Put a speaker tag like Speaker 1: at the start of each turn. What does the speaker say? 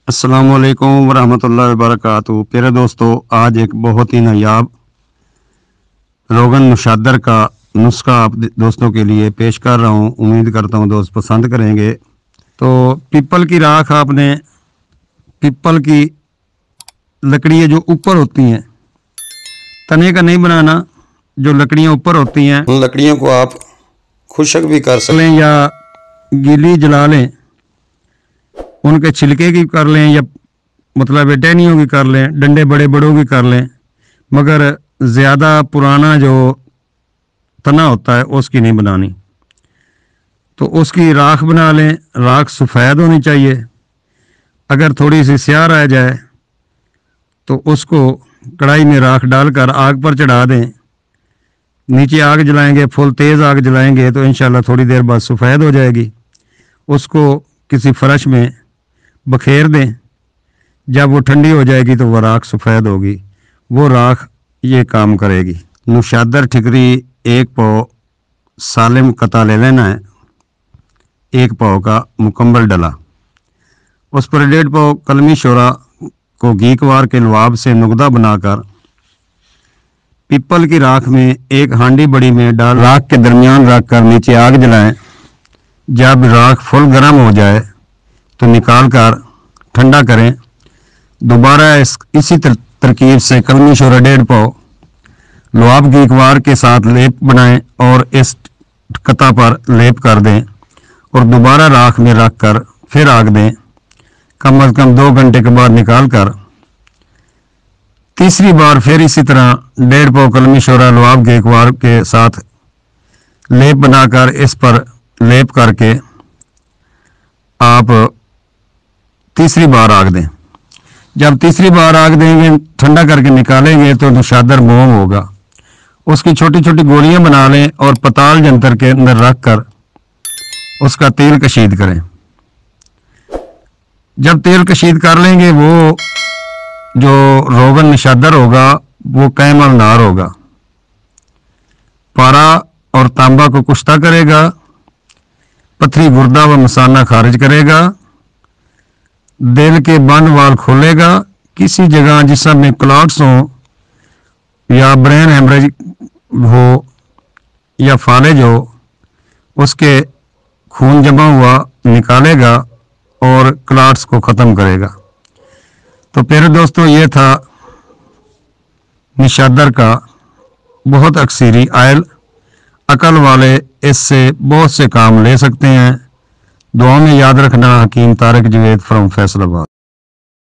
Speaker 1: अस्सलामुअलैकुम वरहमतुल्लाहि वबरकातुहू। प्यारे दोस्तों, आज एक बहुत ही नायाब रोगन मुशादर का नुस्खा आप दोस्तों के लिए पेश कर रहा हूँ। उम्मीद करता हूँ दोस्त पसंद करेंगे। तो पीपल की राख, आपने पीपल की लकड़ियाँ जो ऊपर होती हैं, तने का नहीं बनाना, जो लकड़ियाँ ऊपर होती हैं
Speaker 2: उन लकड़ियों को आप खुशक भी कर सकते
Speaker 1: लें या गीली जला लें, उनके छिलके की कर लें या मतलब टहनियों की कर लें, डंडे बड़े बड़ों की कर लें, मगर ज़्यादा पुराना जो तना होता है उसकी नहीं बनानी। तो उसकी राख बना लें। राख सफ़ेद होनी चाहिए। अगर थोड़ी सी स्याह रह जाए तो उसको कढ़ाई में राख डालकर आग पर चढ़ा दें। नीचे आग जलाएंगे, फुल तेज़ आग जलाएंगे तो इंशाल्लाह थोड़ी देर बाद सफ़ेद हो जाएगी। उसको किसी फर्श में बखेर दें। जब वो ठंडी हो जाएगी तो वह राख सफ़ेद होगी। वो राख ये काम करेगी। नुशादर ठिकरी 1 पाव सालिम कता ले लेना है, 1 पाव का मुकम्मल डला। उस पर 1.5 पाव कलमी शोरा को घीकवार के लुआब से नुकदा बनाकर पीपल की राख में एक हांडी बड़ी में डाल राख के दरमियान रख कर नीचे आग जलाएं। जब राख फुल गर्म हो जाए तो निकाल कर ठंडा करें। दोबारा इसी तरकीब से कलमी शोरा 1.5 पाव लुआब घीकवार के साथ लेप बनाएं और इस कता पर लेप कर दें और दोबारा राख में रख कर फिर आग दें। कम अज़ कम 2 घंटे के बाद निकाल कर तीसरी बार फिर इसी तरह 1.5 पाव कलमी शोरा लुआब घीकवार के साथ लेप बनाकर इस पर लेप करके आप तीसरी बार आग दें। जब तीसरी बार आग देंगे, ठंडा करके निकालेंगे तो नुशादर मोम होगा। उसकी छोटी छोटी गोलियां बना लें और पताल जंतर के अंदर रख कर उसका तेल कशीद करें। जब तेल कशीद कर लेंगे, वो जो रोगन निशादर होगा वो कैमल नार होगा। पारा और तांबा को कुश्ता करेगा, पथरी गुर्दा व मसाना खारिज करेगा, दिल के बंद वाल खोलेगा। किसी जगह जिसमें क्लॉट्स हो या ब्रेन हेमरेज हो या फालेज हो, उसके खून जमा हुआ निकालेगा और क्लॉट्स को ख़त्म करेगा। तो प्यारे दोस्तों, ये था निशादर का बहुत अक्सरी आयल। अकल वाले इससे बहुत से काम ले सकते हैं। दुआ में याद रखना। हकीम तारिक जवेद फ्रॉम फैसलाबाद।